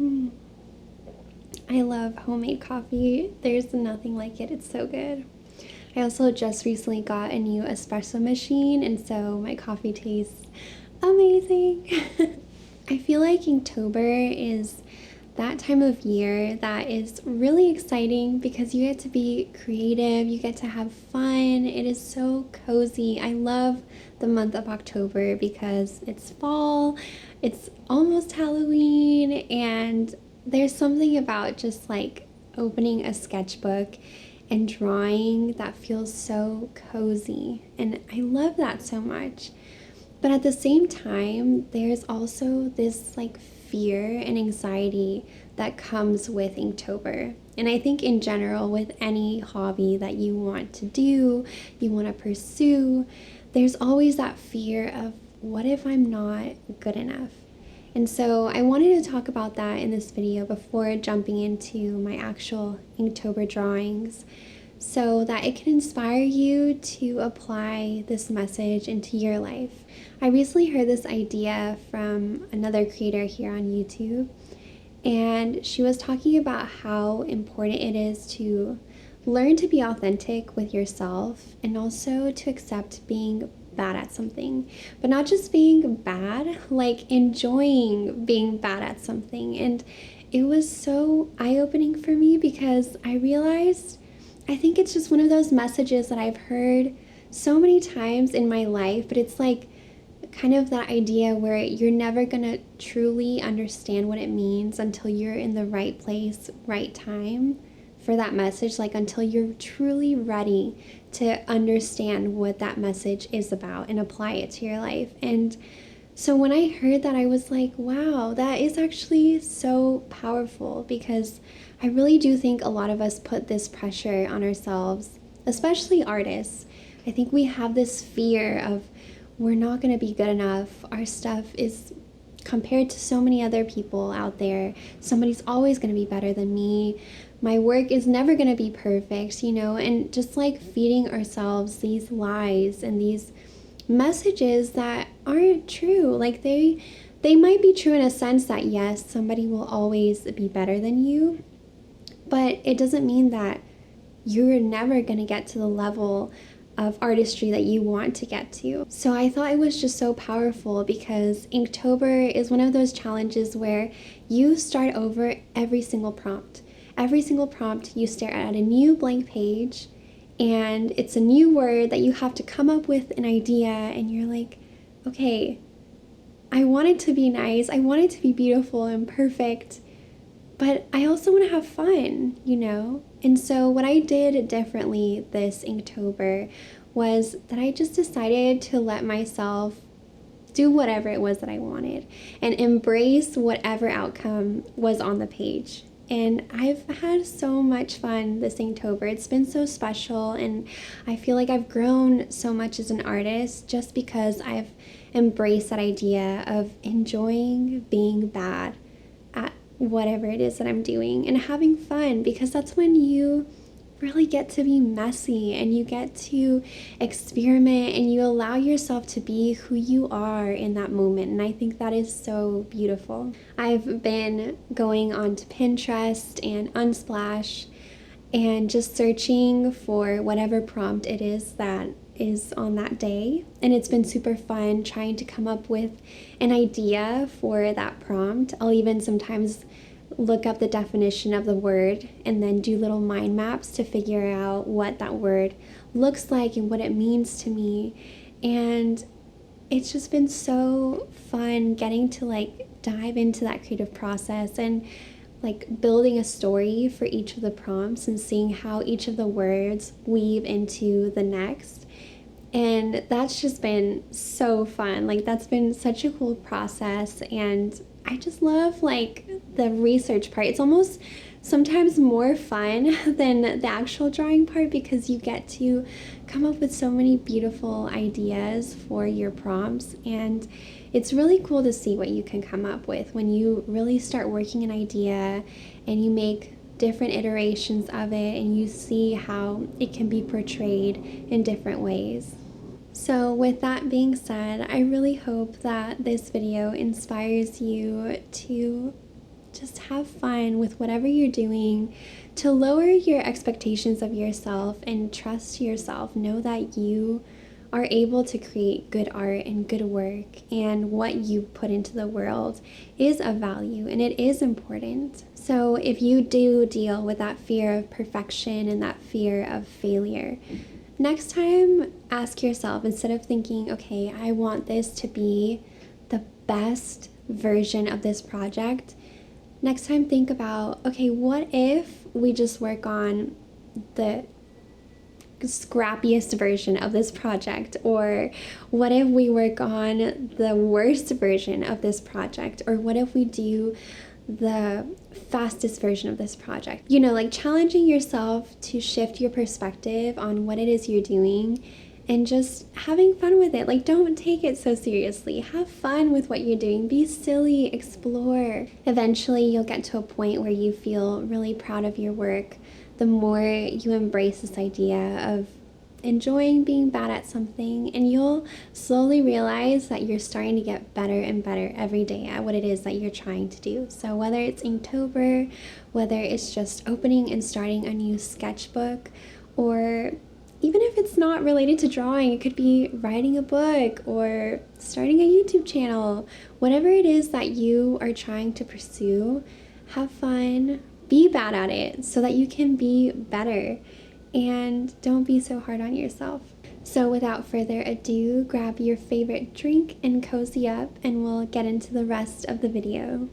Mm. I love homemade coffee. There's nothing like it. It's so good. I also just recently got a new espresso machine, and so my coffee tastes amazing. I feel like Inktober is that time of year that is really exciting because you get to be creative, you get to have fun. It is so cozy. I love the month of October because it's fall, it's almost Halloween, and there's something about just like opening a sketchbook and drawing that feels so cozy. And I love that so much. But at the same time, there's also this like fear and anxiety that comes with Inktober. And I think in general, with any hobby that you want to do, you want to pursue, there's always that fear of what if I'm not good enough? And so I wanted to talk about that in this video before jumping into my actual Inktober drawings, so that it can inspire you to apply this message into your life. I recently heard this idea from another creator here on YouTube, and she was talking about how important it is to learn to be authentic with yourself and also to accept being bad at something, but not just being bad, like enjoying being bad at something. And it was so eye-opening for me because I realized I think it's just one of those messages that I've heard so many times in my life, but it's like kind of that idea where you're never gonna truly understand what it means until you're in the right place, right time for that message, like until you're truly ready to understand what that message is about and apply it to your life. And so when I heard that, I was like, wow, that is actually so powerful, because I really do think a lot of us put this pressure on ourselves, especially artists. I think we have this fear of we're not going to be good enough. Our stuff is compared to so many other people out there. Somebody's always going to be better than me. My work is never going to be perfect, and just like feeding ourselves these lies and these messages that aren't true. Like they might be true in a sense that yes, somebody will always be better than you, but it doesn't mean that you're never going to get to the level of artistry that you want to get to. So I thought it was just so powerful because Inktober is one of those challenges where you start over every single prompt. Every single prompt you stare at a new blank page, and it's a new word that you have to come up with an idea, and you're like, okay, I want it to be nice, I want it to be beautiful and perfect, but I also want to have fun, And so what I did differently this Inktober was that I just decided to let myself do whatever it was that I wanted and embrace whatever outcome was on the page. And I've had so much fun this Inktober. It's been so special, and I feel like I've grown so much as an artist just because I've embraced that idea of enjoying being bad at whatever it is that I'm doing and having fun, because that's when you really get to be messy and you get to experiment and you allow yourself to be who you are in that moment. And I think that is so beautiful. I've been going onto Pinterest and Unsplash and just searching for whatever prompt it is that is on that day, and it's been super fun trying to come up with an idea for that prompt. I'll even sometimes look up the definition of the word and then do little mind maps to figure out what that word looks like and what it means to me. And it's just been so fun getting to like dive into that creative process and like building a story for each of the prompts and seeing how each of the words weave into the next. And that's just been so fun. Like that's been such a cool process, and I just love like the research part. It's almost sometimes more fun than the actual drawing part because you get to come up with so many beautiful ideas for your prompts, and it's really cool to see what you can come up with when you really start working an idea and you make different iterations of it and you see how it can be portrayed in different ways. So with that being said, I really hope that this video inspires you to just have fun with whatever you're doing, to lower your expectations of yourself and trust yourself. Know that you are able to create good art and good work, and what you put into the world is of value and it is important. So if you do deal with that fear of perfection and that fear of failure, next time ask yourself, instead of thinking, okay, I want this to be the best version of this project, next time think about, okay, what if we just work on the scrappiest version of this project? Or what if we work on the worst version of this project? Or what if we do the fastest version of this project? You know, like challenging yourself to shift your perspective on what it is you're doing and just having fun with it. Like, don't take it so seriously. Have fun with what you're doing. Be silly, explore. Eventually, you'll get to a point where you feel really proud of your work the more you embrace this idea of enjoying being bad at something, and you'll slowly realize that you're starting to get better and better every day at what it is that you're trying to do. So whether it's Inktober, whether it's just opening and starting a new sketchbook, or even if it's not related to drawing, it could be writing a book or starting a YouTube channel. Whatever it is that you are trying to pursue, have fun, be bad at it so that you can be better, and don't be so hard on yourself. So without further ado, grab your favorite drink and cozy up, and we'll get into the rest of the video.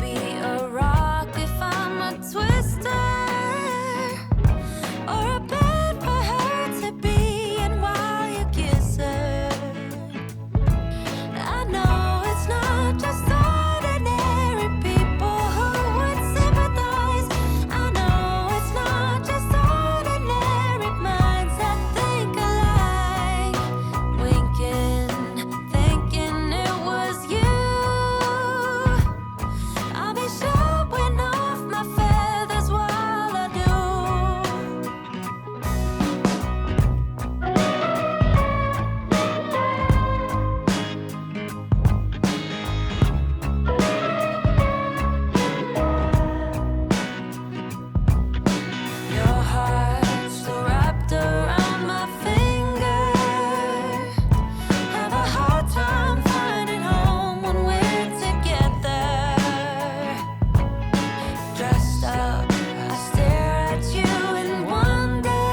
be a rock if I'm a twister, or a bed for her to be in while you kiss her. I know it's not just ordinary people who would sympathize. I know it's not just ordinary minds that think alike. Winking, thinking it was you. I'll be showing off my feathers while I do. Your heart still wrapped around my finger. Have a hard time finding home when we're together. Dressed up, I stare at you and wonder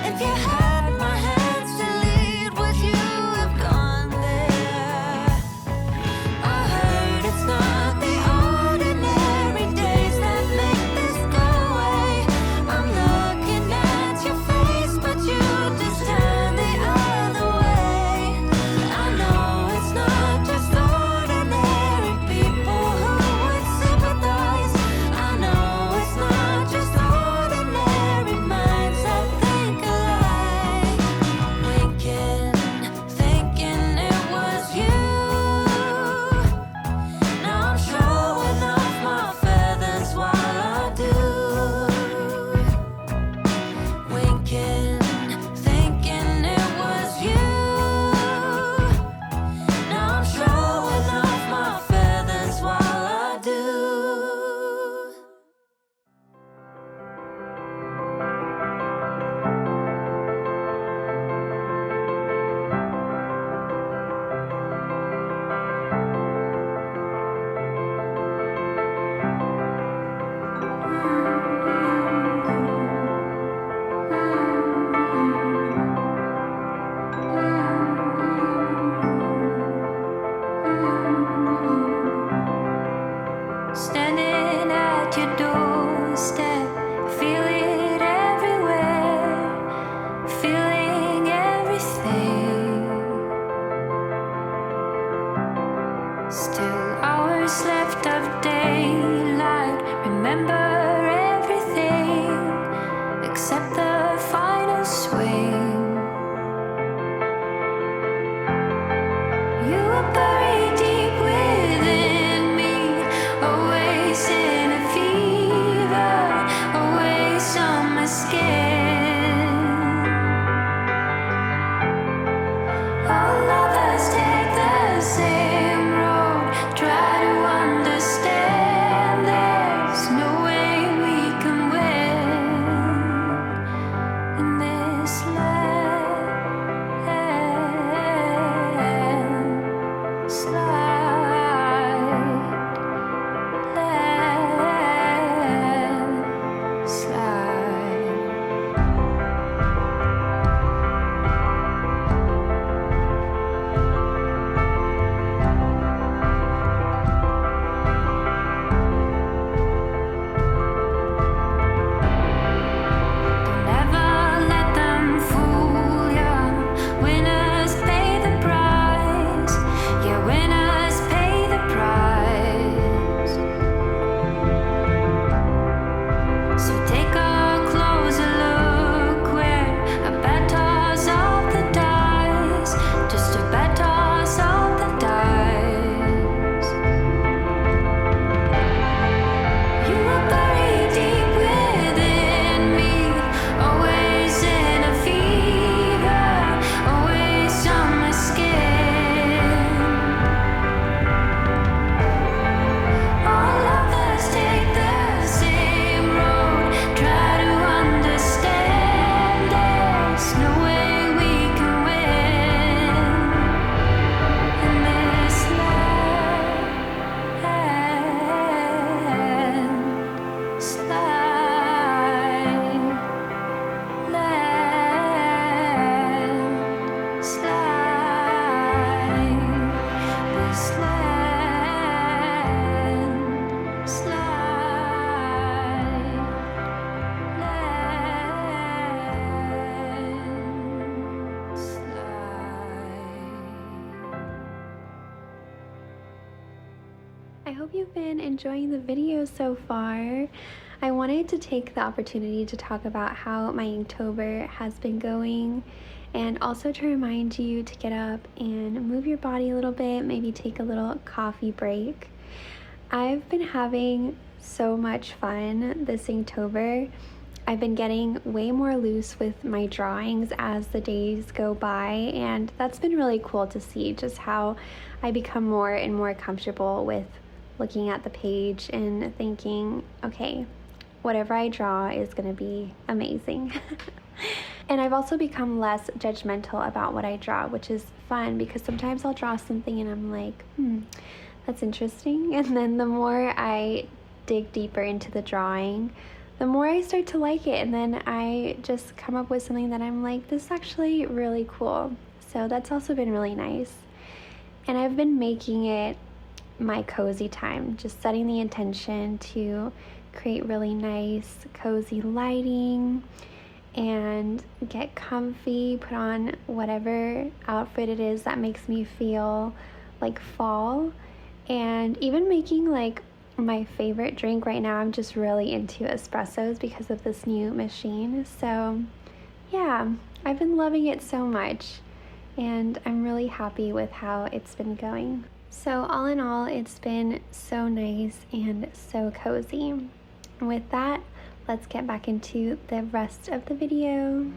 if you had my hands to lead, would you have gone there? I heard it's not the ordinary days that make this go away. I'm looking at your face, but you just turn the other way. I know it's not just ordinary people who would sympathize. I know it's not just ordinary minds that think alike. Winking, thinking it was you. Now I'm showing off my feathers while I do. Winking, thinking it was you. Now I'm showing off my feathers while I do. Standing at your doorstep, feel it everywhere, feeling everything. Still hours left of daylight, remember everything except the final swing. You were buried deep within me, always in a fever, always on my skin. All of us take the same road, try to understand. There's no way I hope you've been enjoying the video so far. I wanted to take the opportunity to talk about how my Inktober has been going, and also to remind you to get up and move your body a little bit, maybe take a little coffee break. I've been having so much fun this Inktober. I've been getting way more loose with my drawings as the days go by, and that's been really cool to see just how I become more and more comfortable with looking at the page and thinking, okay, whatever I draw is going to be amazing. And I've also become less judgmental about what I draw, which is fun because sometimes I'll draw something and I'm like, that's interesting. And then the more I dig deeper into the drawing, the more I start to like it, and then I just come up with something that I'm like, this is actually really cool. So that's also been really nice. And I've been making it my cozy time, just setting the intention to create really nice, cozy lighting and get comfy, put on whatever outfit it is that makes me feel like fall, and even making like my favorite drink right now. I'm just really into espressos because of this new machine. So yeah, I've been loving it so much, and I'm really happy with how it's been going. So all in all, it's been so nice and so cozy. With that, let's get back into the rest of the video.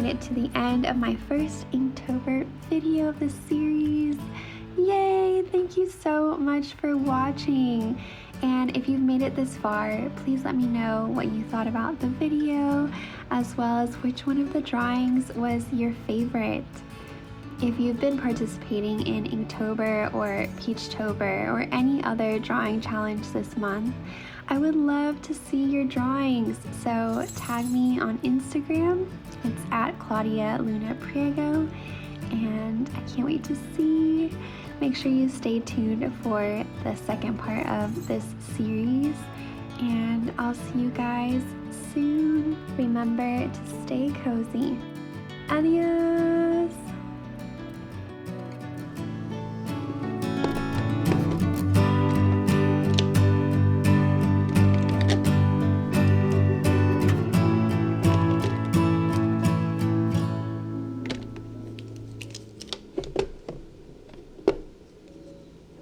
it to the end of my first Inktober video of this series. Yay! Thank you so much for watching. And if you've made it this far, please let me know what you thought about the video, as well as which one of the drawings was your favorite. If you've been participating in Inktober or Peachtober or any other drawing challenge this month, I would love to see your drawings. So tag me on Instagram. It's at Claudia Luna Priego, and I can't wait to see. Make sure you stay tuned for the second part of this series, and I'll see you guys soon. Remember to stay cozy. Adios!